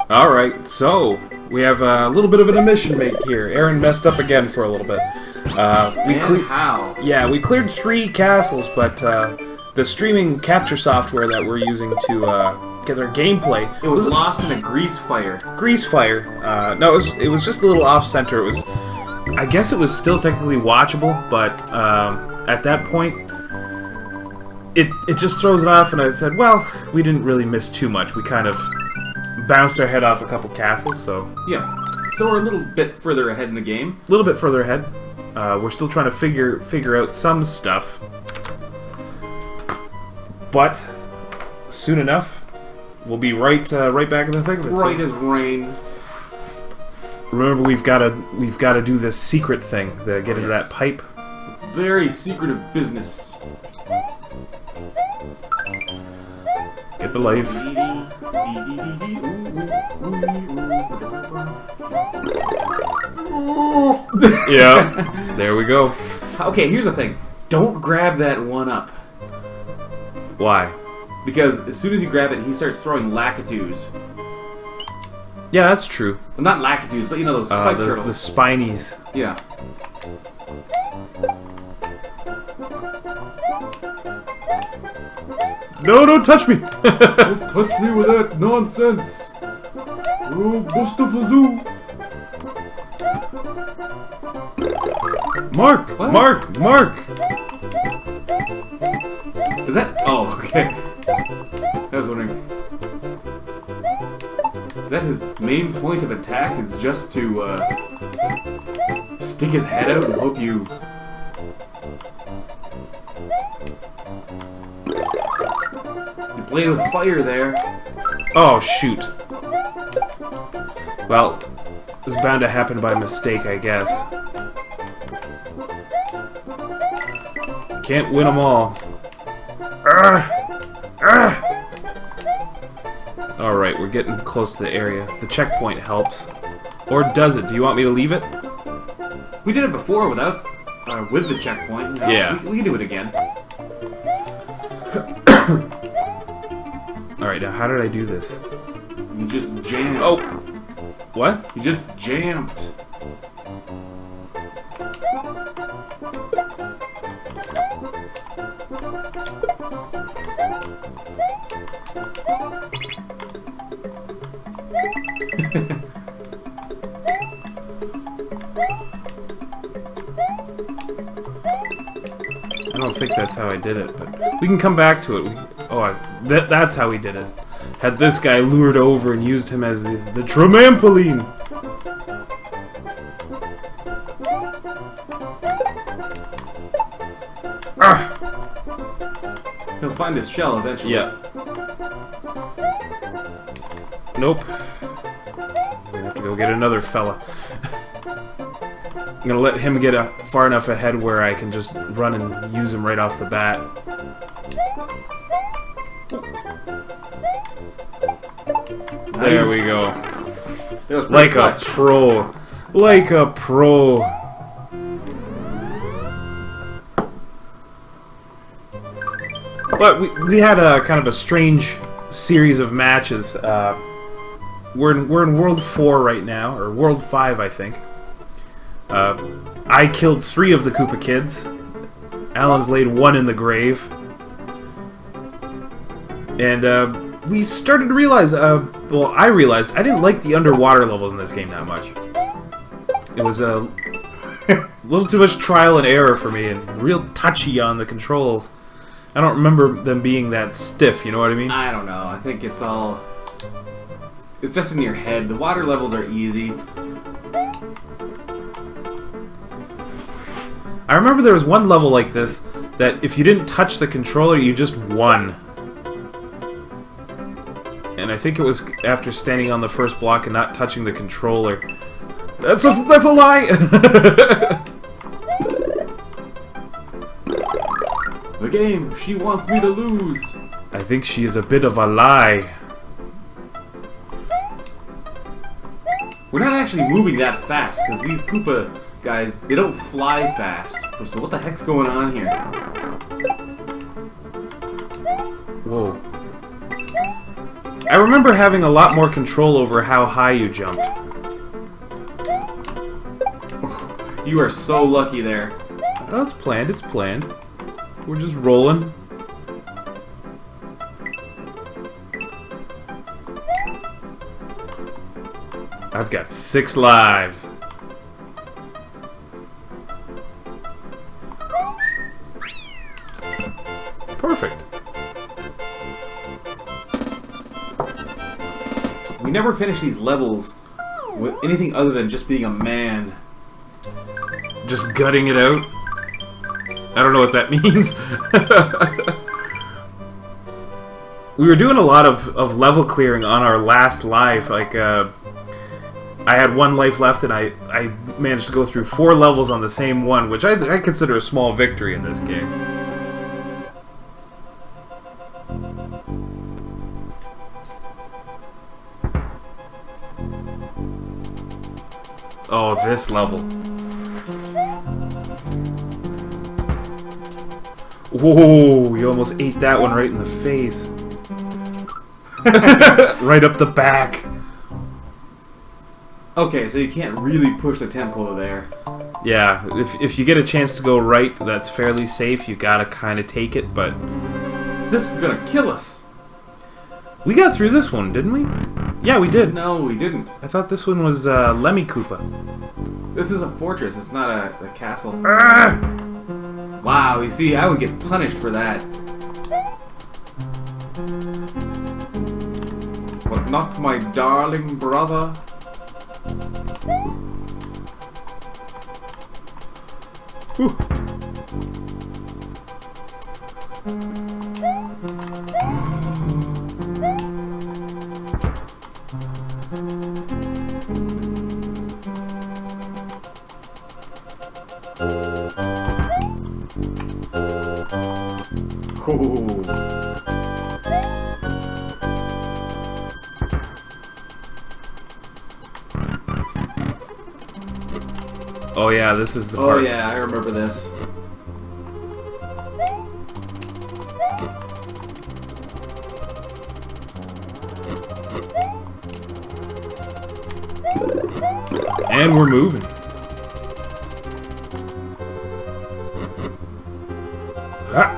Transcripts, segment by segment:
Alright, so we have a little bit of an omission make here. Aaron messed up again for a little bit. How? Yeah, we cleared 3 castles, but the streaming capture software that we're using to get our gameplay... It was lost in a grease fire. Grease fire. No, it was just a little off-center. It was... I guess it was still technically watchable, but at that point... It just throws it off, and I said, well, we didn't really miss too much. We kind of bounced our head off a couple castles, so... Yeah. So we're a little bit further ahead in the game. A little bit further ahead. We're still trying to figure out some stuff. But soon enough, we'll be right back in the thick of it. Right as rain. Remember, we've got to do this secret thing to get into that pipe. It's very secretive business. Get the life. Yeah, there we go. Okay, here's the thing. Don't grab that one up. Why? Because as soon as you grab it, he starts throwing lakitus. Yeah, that's true. Well, not lakitus, but you know those spike turtles. The spinies. Yeah. No, don't touch me! Don't touch me with that nonsense! Oh, Bustafazoo! Mark! What? Mark! Is that... Oh, okay. I was wondering... Is that his main point of attack? Is just to, stick his head out and hope you... You played with fire there. Oh, shoot. Well, it's bound to happen by mistake, I guess. Can't win them all. Alright, we're getting close to the area. The checkpoint helps. Or does it? Do you want me to leave it? We did it before without... with the checkpoint. No, yeah. We can do it again. Alright, now how did I do this? You just jammed. Oh! What? You just jammed. I don't think that's how I did it, but we can come back to it. That's how we did it. Had this guy lured over and used him as the trampoline. He'll find his shell eventually. Yeah. Nope. I'm gonna have to go get another fella. I'm gonna let him get far enough ahead where I can just run and use him right off the bat. Nice. There we go. That was Like clutch. a pro. Like a pro. But we had a kind of a strange series of matches. We're in World 4 right now, or World 5, I think. I killed 3 of the Koopa kids. Alan's laid 1 in the grave. And we started to realize, well, I realized I didn't like the underwater levels in this game that much. It was a little too much trial and error for me, and real touchy on the controls. I don't remember them being that stiff, you know what I mean? I don't know. I think it's all... It's just in your head. The water levels are easy. I remember there was one level like this that if you didn't touch the controller, you just won. And I think it was after standing on the first block and not touching the controller. That's a lie! The game. She wants me to lose. I think she is a bit of a lie. We're not actually moving that fast, because these Koopa guys, they don't fly fast. So what the heck's going on here? Whoa. I remember having a lot more control over how high you jumped. You are so lucky there. Oh, it's planned, it's planned. We're just rolling. I've got 6 lives. Perfect. We never finish these levels with anything other than just being a man. Just gutting it out? I don't know what that means. We were doing a lot of level clearing on our last life. Like, I had 1 life left, and I managed to go through 4 levels on the same one, which I consider a small victory in this game. Oh, this level. Whoa, you almost ate that one right in the face. Right up the back. Okay, so you can't really push the tempo there. Yeah, if you get a chance to go right, that's fairly safe. You gotta kind of take it, but... This is gonna kill us. We got through this one, didn't we? Yeah, we did. No, we didn't. I thought this one was Lemmy Koopa. This is a fortress, it's not a castle. Ah! Wow, you see, I would get punished for that. But not my darling brother. Whew. Ooh. Oh yeah, this is the part. Oh yeah, I remember this. And we're moving. Ah.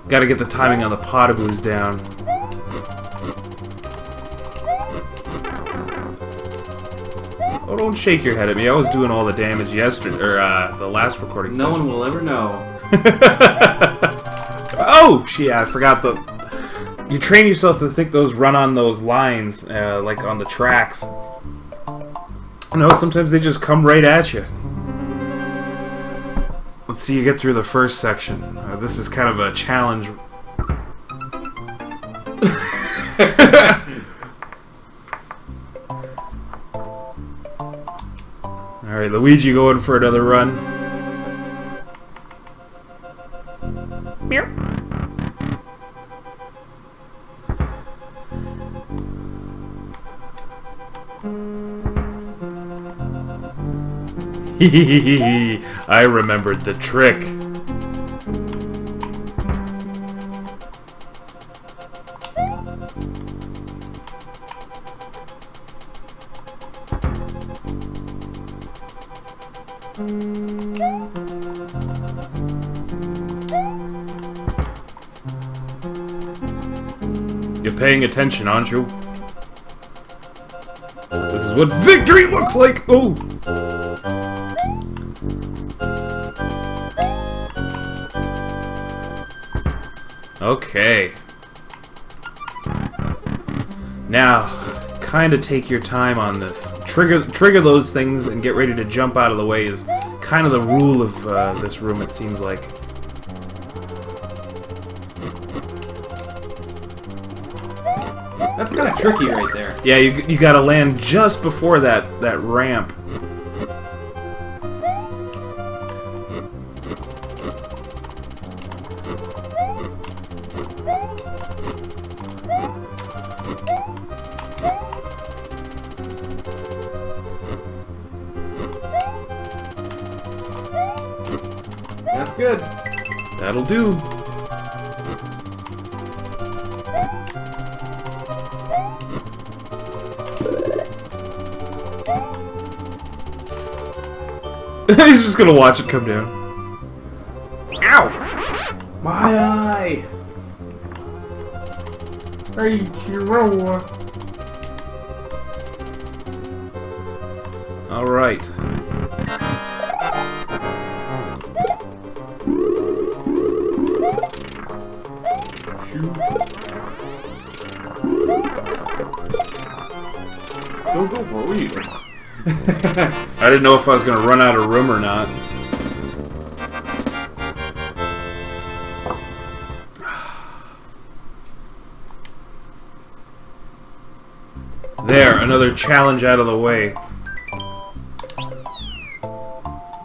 Gotta get the timing on the potaboos down. Oh, don't shake your head at me. I was doing all the damage yesterday, or the last recording session. No one will ever know. Oh, yeah, I forgot the... You train yourself to think those run on those lines, like on the tracks. No, sometimes they just come right at you. Let's see you get through the first section. This is kind of a challenge. Alright, Luigi going for another run. Meow. I remembered the trick. You're paying attention, aren't you? This is what victory looks like! Oh! Okay. Now, kind of take your time on this. Trigger those things and get ready to jump out of the way is kind of the rule of this room, it seems like. That's kind of tricky right there. Yeah, you gotta land just before that ramp. That's good. That'll do. He's just gonna watch it come down. Ow! My eye! Hey, Chiro! Alright. Shoot. Don't go for a weed. I didn't know if I was gonna run out of room or not. There, another challenge out of the way.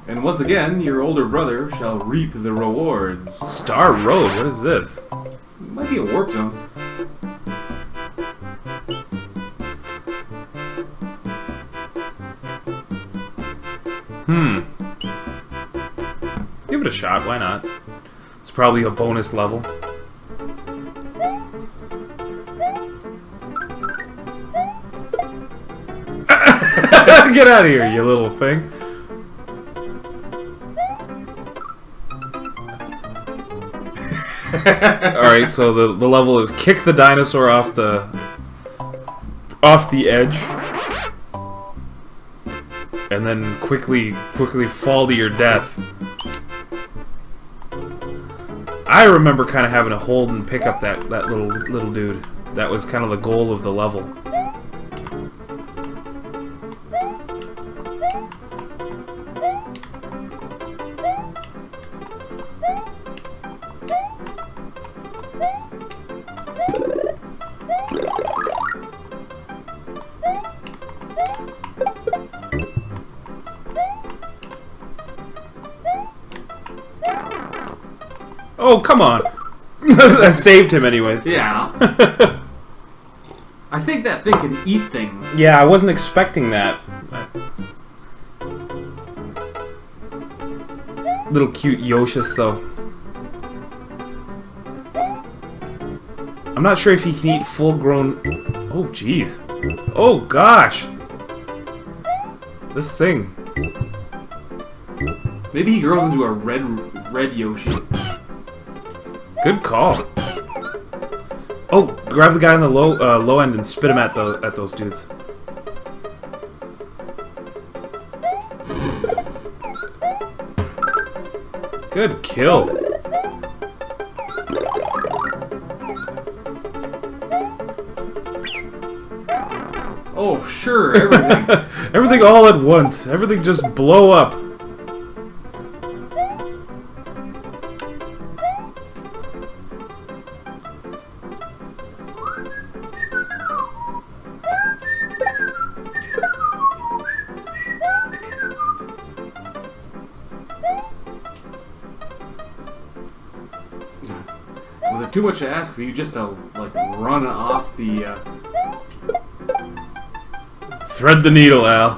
And once again, your older brother shall reap the rewards. Star Road, what is this? Might be a warp zone. Give it a shot, why not? It's probably a bonus level. Get out of here, you little thing. Alright, so the level is kick the dinosaur off the edge. And then quickly fall to your death. I remember kind of having to hold and pick up that little dude. That was kind of the goal of the level. Oh, come on. I saved him anyways. Yeah. I think that thing can eat things. Yeah, I wasn't expecting that. Little cute Yoshis, though. I'm not sure if he can eat full-grown... Oh, jeez. Oh, gosh. This thing. Maybe he grows into a red Yoshi. Good call. Oh, grab the guy on the low end and spit him at those dudes. Good kill. Oh, sure, everything. Everything all at once. Everything just blow up. Was it too much to ask for you just to, like, run off the, Thread the needle, Al.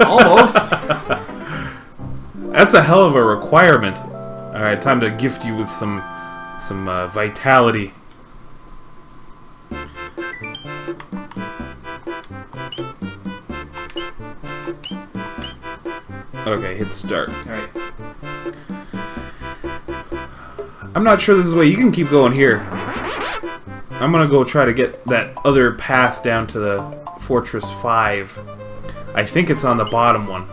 Almost. That's a hell of a requirement. Alright, time to gift you with some vitality. Okay, hit start. Alright. I'm not sure this is the way. You can keep going here. I'm gonna go try to get that other path down to the Fortress 5. I think it's on the bottom one.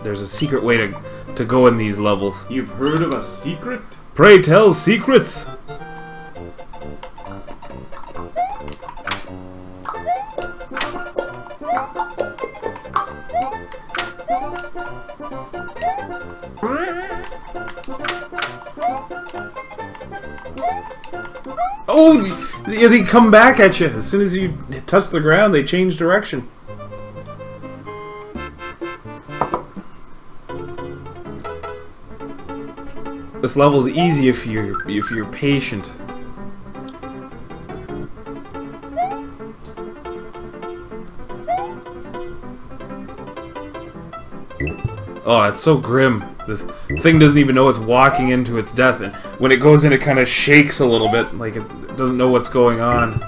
There's a secret way to go in these levels. You've heard of a secret? Pray tell secrets! Oh, they come back at you. As soon as you touch the ground, they change direction. This level's easy if you're patient. Oh, it's so grim. This thing doesn't even know it's walking into its death, and when it goes in, it kind of shakes a little bit, like it doesn't know what's going on.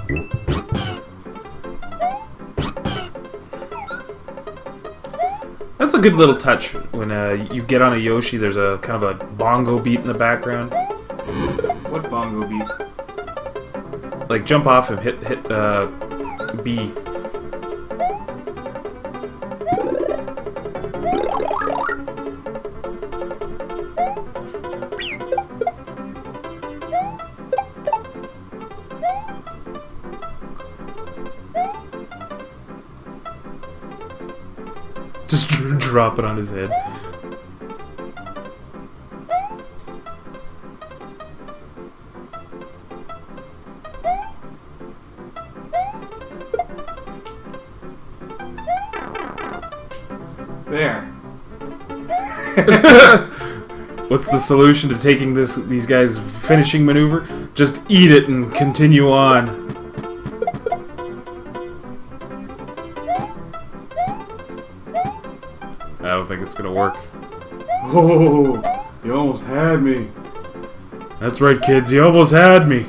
That's a good little touch. When you get on a Yoshi, there's a kind of a bongo beat in the background. What bongo beat? Like jump off and hit B. Just drop it on his head. There. What's the solution to taking these guys' finishing maneuver? Just eat it and continue on. I don't think it's gonna work. Oh, you almost had me. That's right, kids. He almost had me.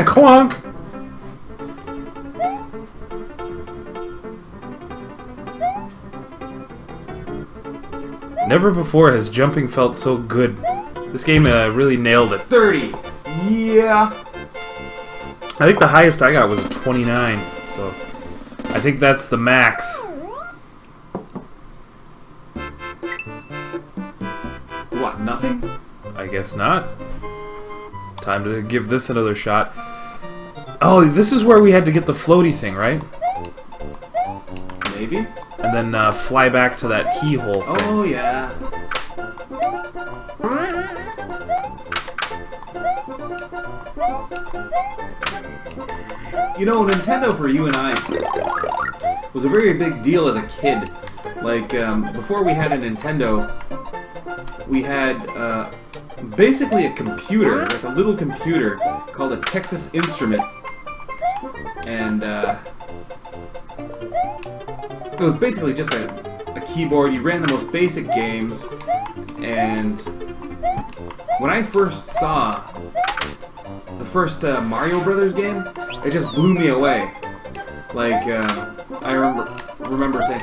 Clunk! Never before has jumping felt so good. This game really nailed it. 30. Yeah. I think the highest I got was a 29, so I think that's the max. What, nothing? I guess not. Time to give this another shot. Oh, this is where we had to get the floaty thing, right? Maybe. And then fly back to that keyhole thing. Oh, yeah. You know, Nintendo for you and I was a very big deal as a kid. Like, before we had a Nintendo, we had basically a computer, like a little computer called a Texas Instrument. And it was basically just a keyboard. You ran the most basic games. And when I first saw the first Mario Brothers game, it just blew me away. Like, I remember saying,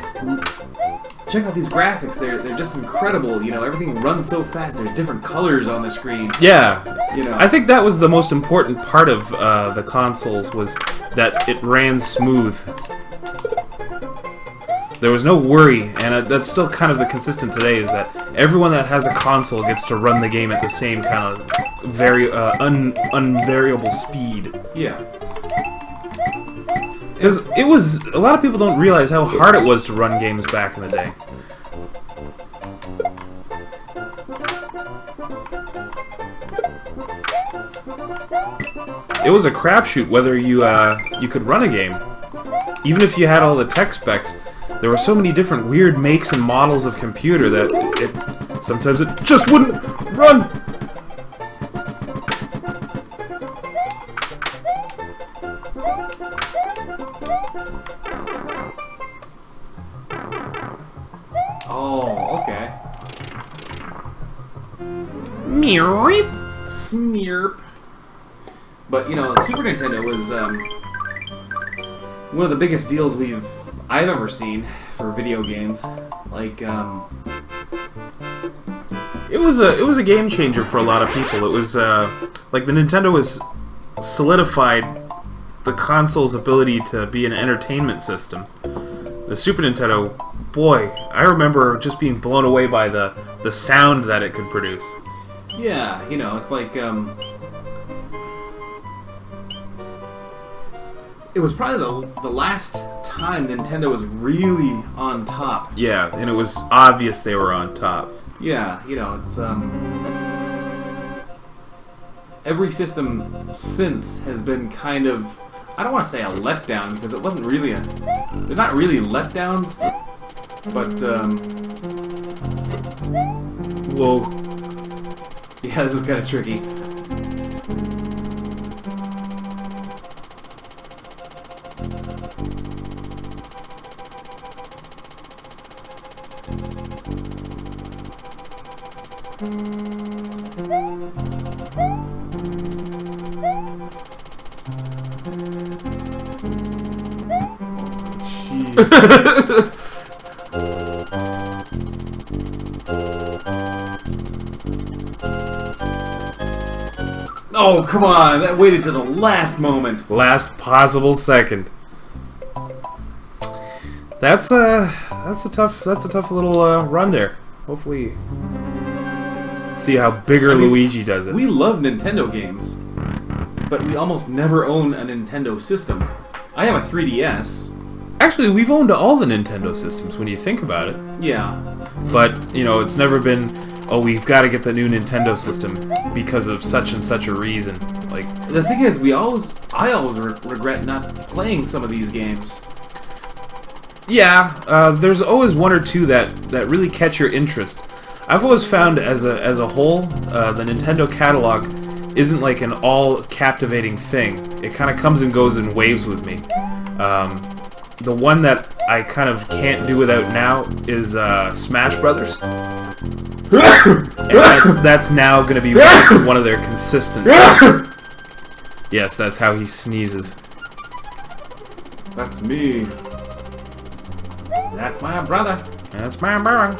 check out these graphics, they're just incredible, you know, everything runs so fast, there's different colors on the screen. Yeah, you know. I think that was the most important part of the consoles, was that it ran smooth. There was no worry, and that's still kind of the consistent today, is that everyone that has a console gets to run the game at the same kind of very unvariable speed. Yeah. Because it was, a lot of people don't realize how hard it was to run games back in the day. It was a crapshoot whether you could run a game. Even if you had all the tech specs, there were so many different weird makes and models of computer that sometimes it just wouldn't run. Oh, okay. Meep. Smearp. But, you know, Super Nintendo was one of the biggest deals I've ever seen for video games. Like, it was a game changer for a lot of people. It was like the Nintendo was solidified the console's ability to be an entertainment system. The Super Nintendo, boy, I remember just being blown away by the sound that it could produce. yeah, you know, it's like, it was probably the last time Nintendo was really on top. Yeah, and it was obvious they were on top. Yeah, you know, it's, every system since has been kind of, I don't want to say a letdown, because it wasn't really they're not really letdowns, but, Whoa. Yeah, this is kind of tricky. Jeez. Oh, come on! That waited to the last moment. Last possible second. That's a tough little run there. Hopefully, see how bigger Luigi does it. We love Nintendo games, but we almost never own a Nintendo system. I have a 3DS. Actually, we've owned all the Nintendo systems when you think about it. Yeah. But, you know, it's never been, oh, we've got to get the new Nintendo system because of such and such a reason. Like, the thing is, I always regret not playing some of these games. yeah, there's always one or two that really catch your interest. I've always found as a whole, the Nintendo catalog isn't like an all captivating thing. It kind of comes and goes in waves with me. The one that I kind of can't do without now is Smash Brothers. And that's now going to be one of their consistent. Yes, that's how he sneezes. That's me. That's my brother. That's my brother.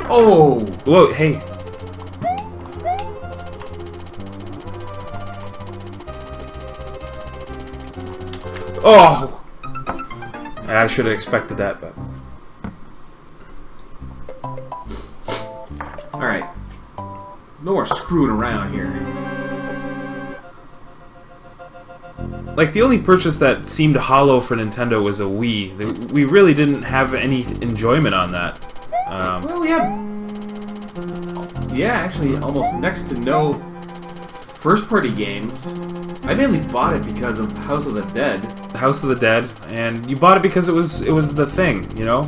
Oh! Whoa, hey. Oh! I should have expected that, but... Alright. No more screwing around here. Like, the only purchase that seemed hollow for Nintendo was a Wii. We really didn't have any enjoyment on that. Well, we had... Yeah, actually, almost next to no first-party games. I mainly bought it because of House of the Dead. House of the Dead, and you bought it because it was the thing, you know?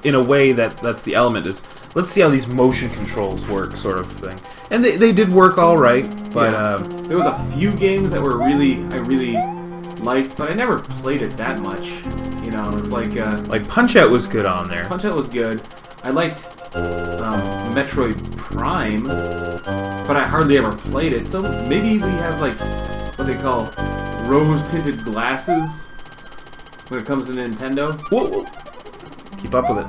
In a way that's the element is, let's see how these motion controls work, sort of thing. And they did work all right, but... Yeah. There was a few games that were I really liked, but I never played it that much. You know, it's like... like, Punch-Out was good on there. Punch-Out was good. I liked Metroid Prime, but I hardly ever played it, so maybe we have, like, what they call rose-tinted glasses when it comes to Nintendo. Whoa, whoa. Keep up with it.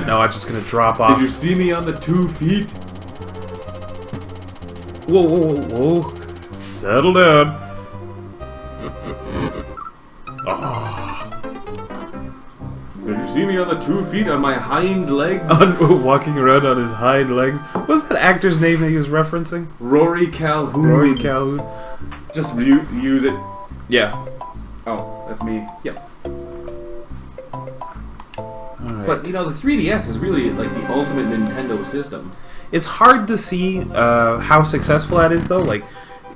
No, I'm just gonna drop off. Did you see me on the 2 feet? Whoa, whoa, whoa, whoa. Settle down. Did you see me on the 2 feet on my hind legs? Walking around on his hind legs. What was that actor's name that he was referencing? Rory Calhoun. Rory Calhoun. Just use it. Yeah. Oh, that's me. Yep. Alright. But, you know, the 3DS is really like the ultimate Nintendo system. It's hard to see how successful that is, though. Like,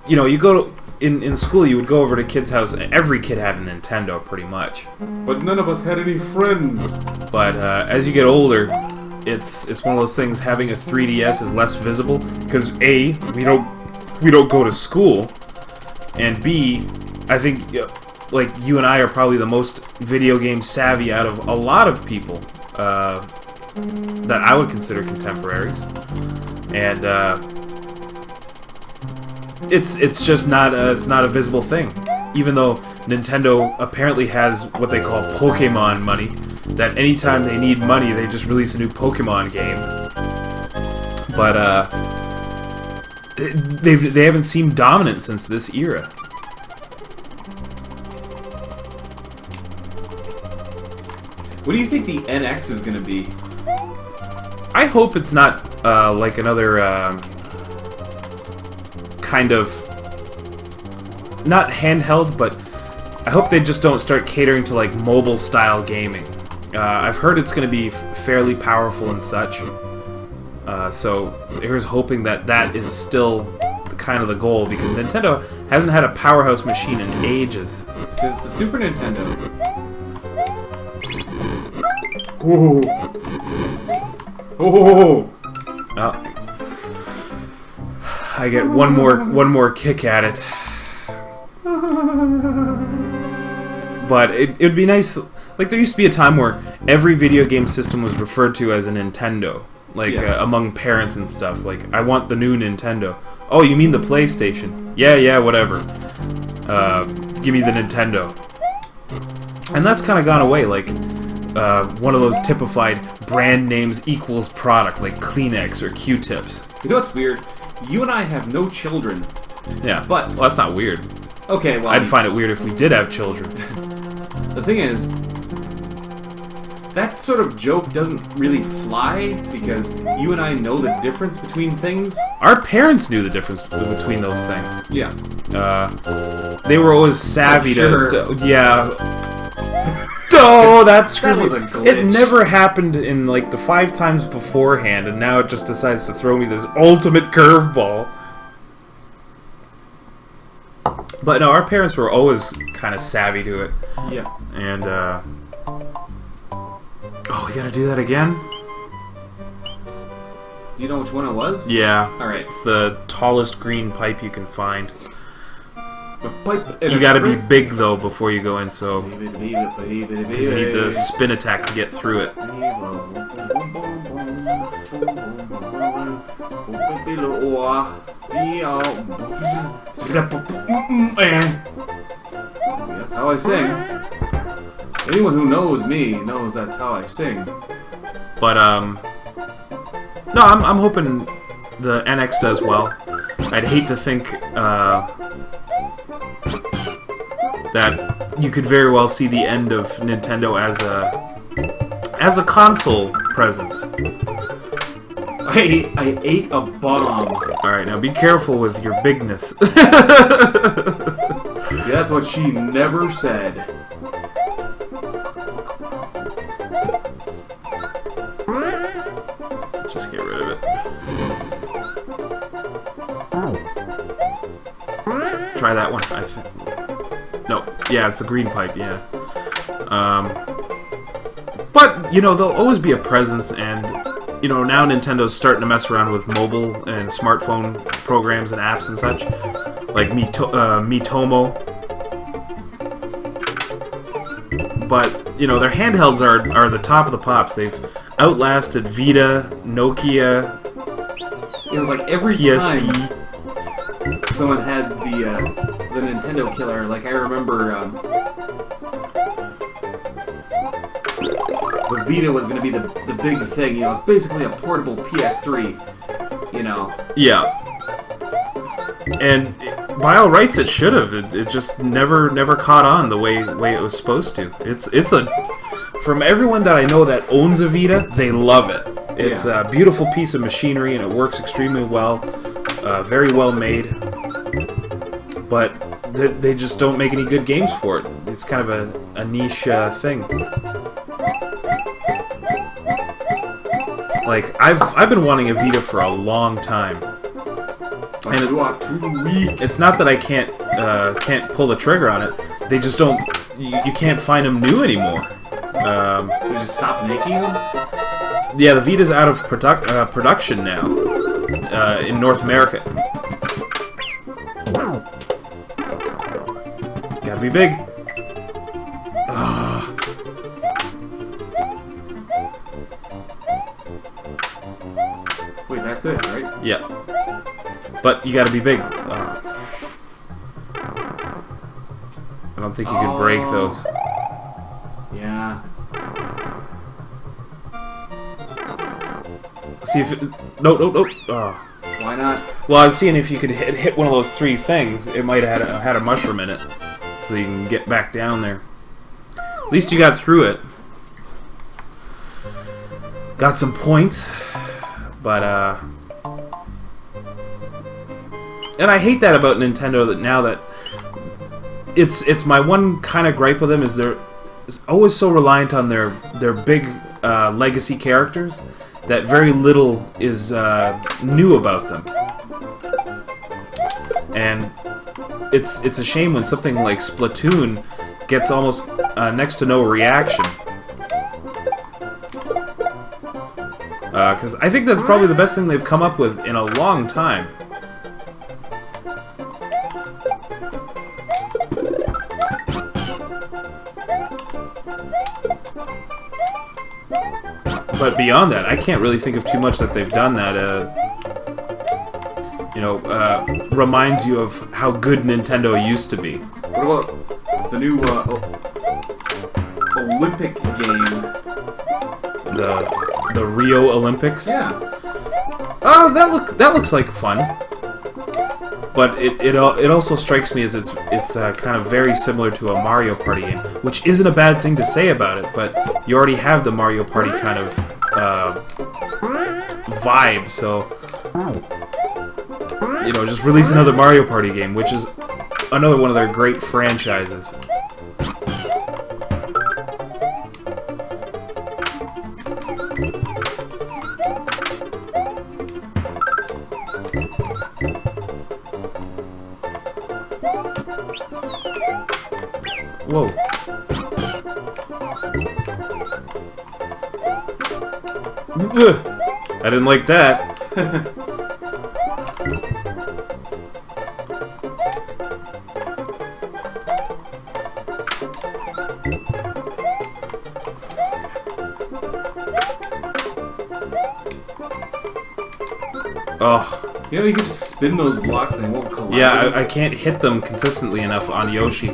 you know, you go to... In school, you would go over to kids' house, and every kid had a Nintendo, pretty much. But none of us had any friends. But as you get older, it's one of those things. Having a 3DS is less visible because A, we don't go to school, and B, I think like you and I are probably the most video game savvy out of a lot of people that I would consider contemporaries, and. It's just not it's not a visible thing. Even though Nintendo apparently has what they call Pokemon money, that anytime they need money, they just release a new Pokemon game. But they haven't seemed dominant since this era. What do you think the NX is going to be? I hope it's not like another kind of not handheld, but I hope they just don't start catering to like mobile style gaming. I've heard it's going to be fairly powerful and such, so here's hoping that is still kind of the goal, because Nintendo hasn't had a powerhouse machine in ages. Since the Super Nintendo. Whoa. Oh. Oh. I get one more kick at it. But it'd be nice. Like, there used to be a time where every video game system was referred to as a Nintendo. Like, among parents and stuff. Like, I want the new Nintendo. Oh, you mean the PlayStation? Yeah, whatever. Give me the Nintendo. And that's kind of gone away. Like, one of those typified brand names equals product, like Kleenex or Q-tips. You know what's weird? You and I have no children. Yeah, but... Well, that's not weird. Okay, well... I'd find it weird if we did have children. The thing is... that sort of joke doesn't really fly, because you and I know the difference between things. Our parents knew the difference between those things. Yeah. They were always savvy to... Yeah. Oh, that was a glitch. It never happened in, like, the 5 times beforehand, and now it just decides to throw me this ultimate curveball. But no, our parents were always kind of savvy to it. Yeah. And, oh, we gotta do that again? Do you know which one it was? Yeah. Alright. It's the tallest green pipe you can find. The pipe You gotta be big, though, before you go in, so... Because you need the spin attack to get through it. That's how I sing. Anyone who knows me knows that's how I sing. But, no, I'm hoping the NX does well. I'd hate to think, that you could very well see the end of Nintendo as a console presence. I ate a bomb. Alright, now be careful with your bigness. Yeah, that's what she never said. Just get rid of it. Try that one, I think. No, yeah, it's the green pipe, yeah. But, you know, there'll always be a presence, and, you know, now Nintendo's starting to mess around with mobile and smartphone programs and apps and such. Like Miitomo. But, you know, their handhelds are the top of the pops. They've outlasted Vita, Nokia, it was like every PSP. time someone had the Nintendo killer, like I remember the Vita was going to be the big thing, you know, it's basically a portable PS3, you know. Yeah. And by all rights it should have. It just never caught on the way it was supposed to. It's a from everyone that I know that owns a Vita, they love it. It's a beautiful piece of machinery and it works extremely well. Very well made. But they just don't make any good games for it. It's kind of a niche thing. Like, I've been wanting a Vita for a long time. And you are too weak. It's not that I can't pull the trigger on it. They just don't. You can't find them new anymore. They just stopped making them? Yeah, the Vita's out of production now in North America. Gotta be big. Wait, that's it, right? Yeah. But you gotta be big. I don't think you can break those. Yeah. See if it... No. Oh. Why not? Well, I was seeing if you could hit one of those 3 things. It might have had a mushroom in it. So you can get back down there. At least you got through it. Got some points. But, and I hate that about Nintendo, that now that... It's my one kind of gripe with them is they're always so reliant on their big legacy characters that very little is new about them. and it's a shame when something like Splatoon gets almost next to no reaction. Because I think that's probably the best thing they've come up with in a long time. But beyond that, I can't really think of too much that they've done that, reminds you of how good Nintendo used to be. What about the new Olympic game? The Rio Olympics? Yeah. Oh, that looks like fun. But it also strikes me as it's kind of very similar to a Mario Party game, which isn't a bad thing to say about it. But you already have the Mario Party kind of vibe, so just release another Mario Party game, which is another one of their great franchises. Whoa. I didn't like that. Oh. You can just spin those blocks and they won't collide. Yeah, I can't hit them consistently enough on Yoshi.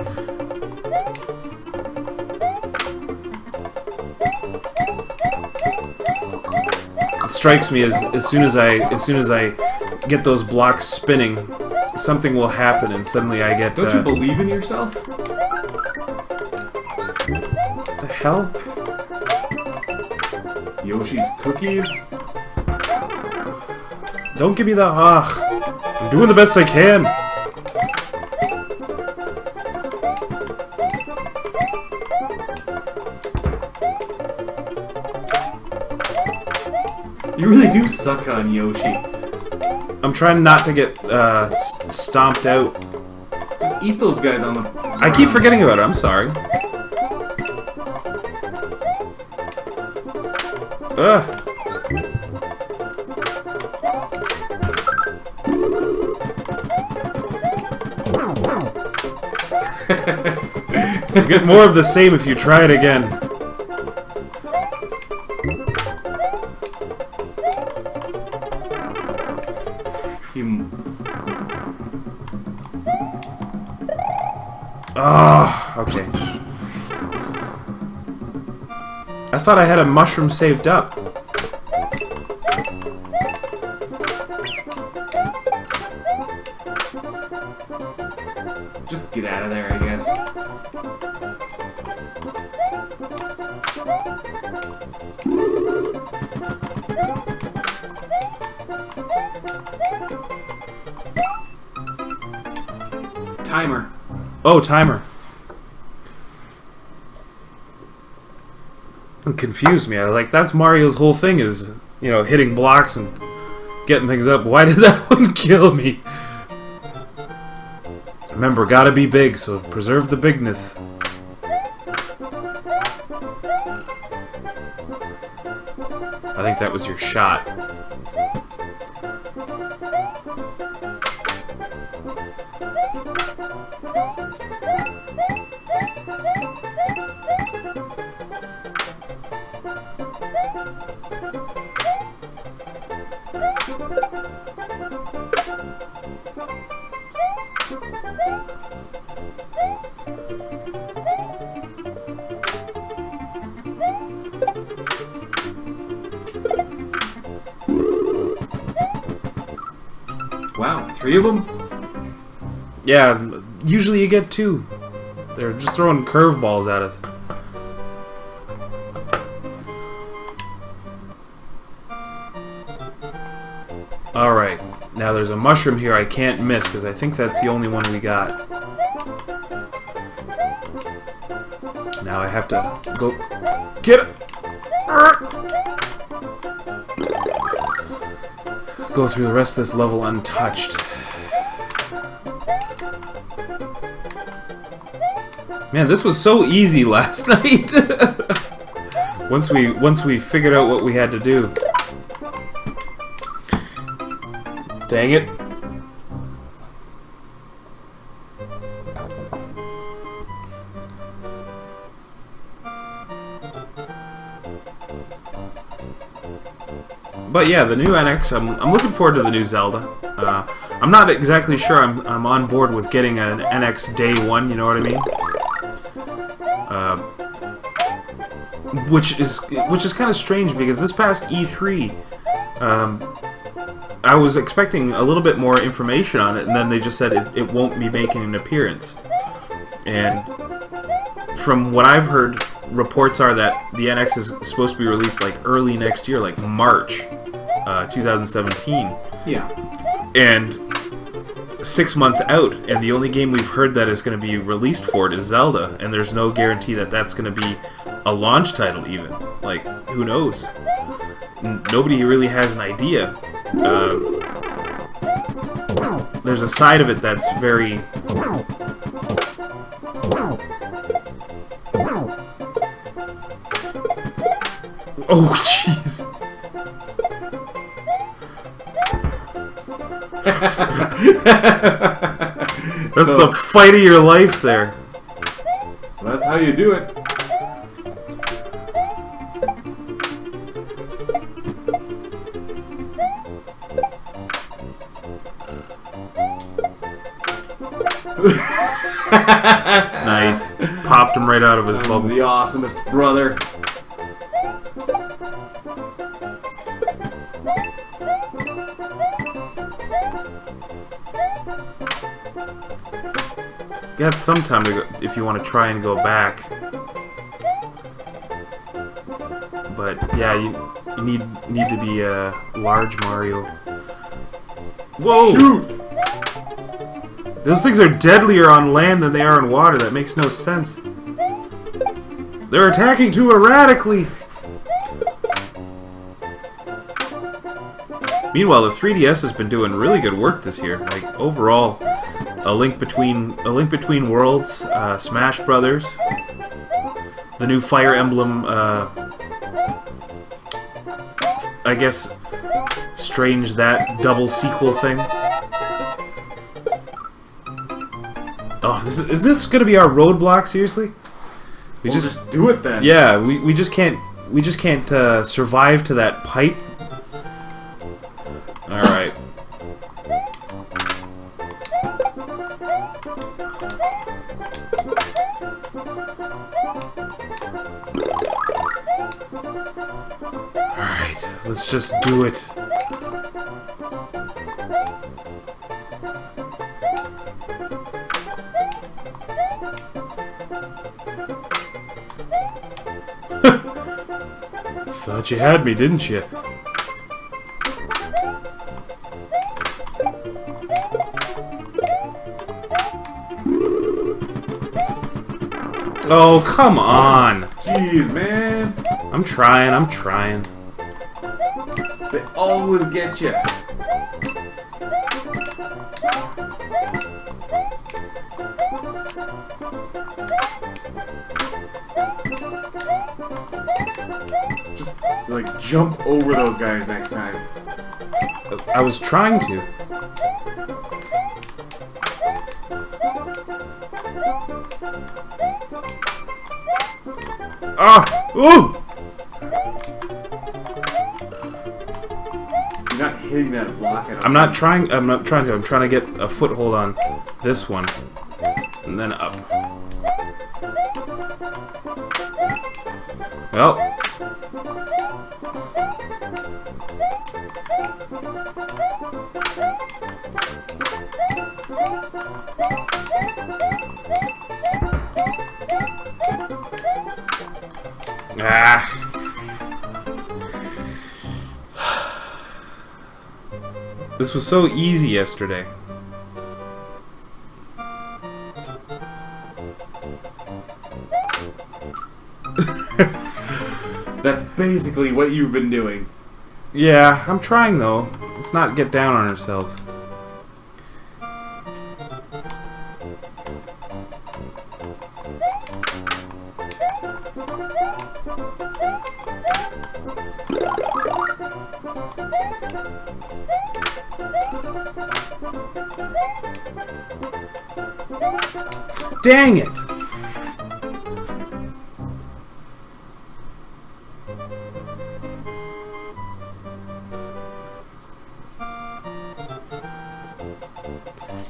It strikes me as soon as I get those blocks spinning, something will happen and suddenly I get... Don't you believe in yourself? What the hell? Yoshi's Cookies? Don't give me that. I'm doing the best I can. You really do suck on Yoshi. I'm trying not to get stomped out. Just eat those guys on the ground. I keep forgetting about it. I'm sorry. Ugh. You'll get more of the same if you try it again. Okay. I thought I had a mushroom saved up. Just get out of there, I guess. Timer. Oh, timer. It confused me. That's Mario's whole thing is, hitting blocks and getting things up. Why did that one kill me? Remember, gotta be big, so preserve the bigness. I think that was your shot. Wow, 3 of them? Yeah, usually you get 2. They're just throwing curveballs at us. Alright, now there's a mushroom here I can't miss because I think that's the only one we got. Now I have to go get it. Go through the rest of this level untouched. Man, this was so easy last night. once we figured out what we had to do. Dang it. But yeah, the new NX, I'm looking forward to the new Zelda. I'm not exactly sure I'm on board with getting an NX day one, you know what I mean? Which is kind of strange because this past E3, I was expecting a little bit more information on it, and then they just said it won't be making an appearance. And from what I've heard, reports are that the NX is supposed to be released like early next year, like March 2017. Yeah. And 6 months out, and the only game we've heard that is going to be released for it is Zelda, and there's no guarantee that that's going to be a launch title even. Like, who knows? Nobody really has an idea. There's a side of it that's very... Oh, jeez. That's the fight of your life there. So that's how you do it. Nice. Popped him right out of his bubble. The awesomest brother. Got some time to go if you want to try and go back. But yeah, you need to be a large Mario. Whoa! Shoot! Those things are deadlier on land than they are in water. That makes no sense. They're attacking too erratically. Meanwhile, the 3DS has been doing really good work this year. Like overall, A Link Between Worlds, Smash Brothers, the new Fire Emblem. I guess strange that double sequel thing. Oh, is this gonna be our roadblock? Seriously? We'll just do it then. Yeah, we just can't survive to that pipe. All right. All right, let's just do it. Thought you had me, didn't you? Oh, come on! Jeez, man. I'm trying. They always get you. Just, like, jump over those guys next time. I was trying to. Ah! Ooh! You're not hitting that block at all. I'm not trying to. I'm trying to get a foothold on this one. And then up. Well. Ah. This was so easy yesterday. That's basically what you've been doing. Yeah, I'm trying though. Let's not get down on ourselves. Dang it!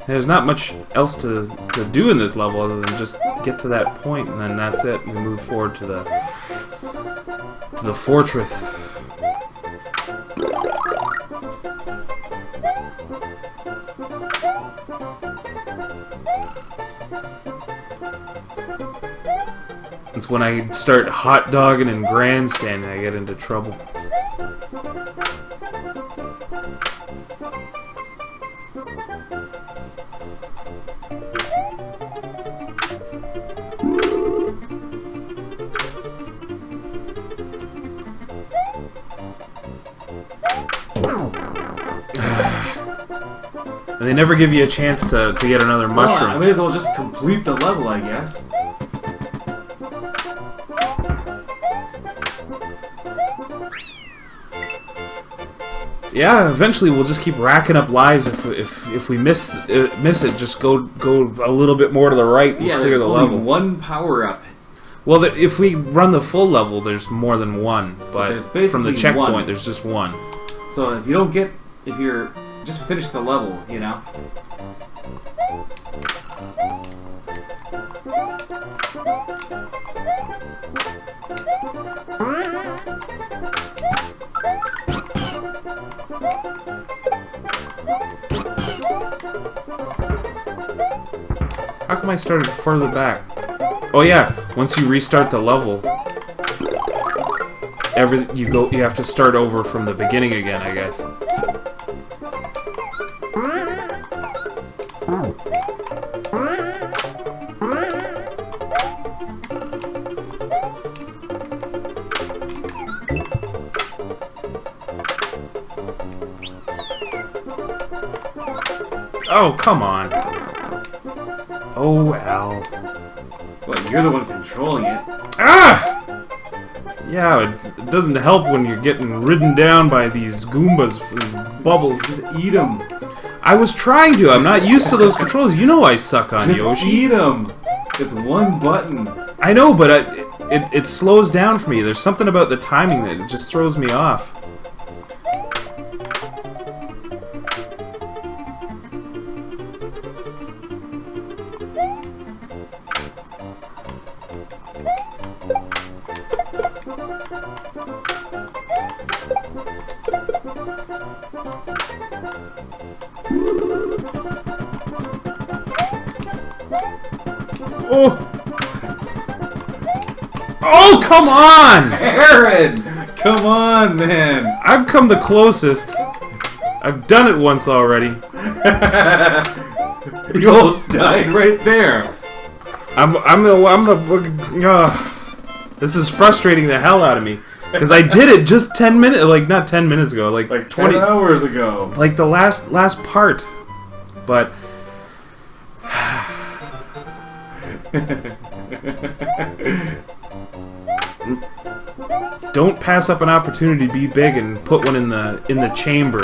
There's not much else to do in this level other than just get to that point, and then that's it. We move forward to the fortress. It's when I start hot dogging and grandstanding I get into trouble. And they never give you a chance to get another mushroom. Well, I may as well just complete the level, I guess. Yeah, eventually we'll just keep racking up lives. If we miss it, just go a little bit more to the right and clear the level. One power up. Well, if we run the full level, there's more than one. But from the checkpoint, there's just one. So if you're just finish the level, you know. How come I started further back? Oh yeah, once you restart the level, you have to start over from the beginning again, I guess. Oh, come on. Oh, Al. Well, you're the one controlling it. Ah! Yeah, it doesn't help when you're getting ridden down by these Goombas and bubbles. Just eat them. I was trying to. I'm not used to those controls. You know I suck on Just Yoshi. Eat them. It's one button. I know, but it slows down for me. There's something about the timing that it just throws me off. Oh! Oh, come on! Aaron! Come on, man! I've come the closest. I've done it once already. You almost died right there. This is frustrating the hell out of me. Because I did it just 10 minutes, like not 10 minutes ago, like 20 10 hours ago. Like the last part. But don't pass up an opportunity to be big and put one in the chamber.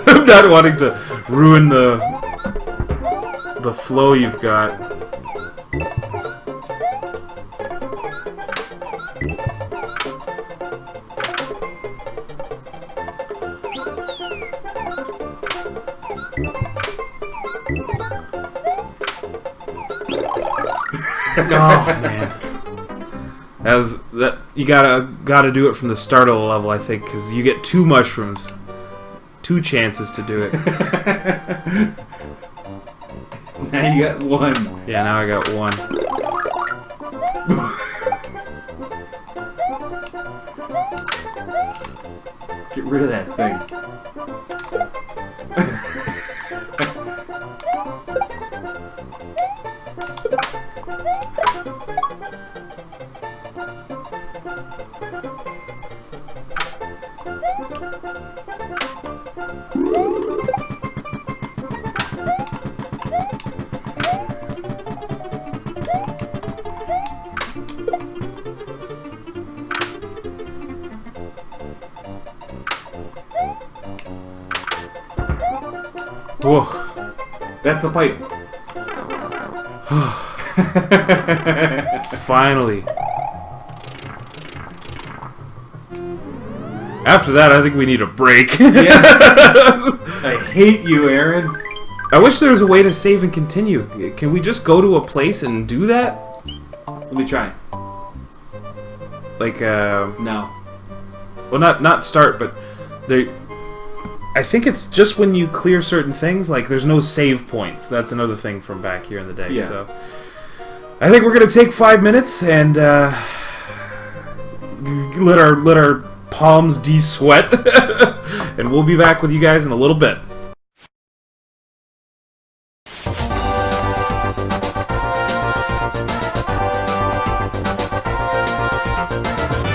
I'm not wanting to ruin the flow you've got. Oh man. You gotta do it from the start of the level, I think, because you get 2 mushrooms, 2 chances to do it. Now you got one. Yeah, now I got one. Get rid of that thing. Whoa. That's the pipe. Finally. After that, I think we need a break. I hate you, Aaron. I wish there was a way to save and continue. Can we just go to a place and do that? Let me try. Like, No. well, not start, but there. I think it's just when you clear certain things. Like, there's no save points. That's another thing from back here in the day. Yeah. So, I think we're gonna take 5 minutes and let our palms de-sweat, and we'll be back with you guys in a little bit.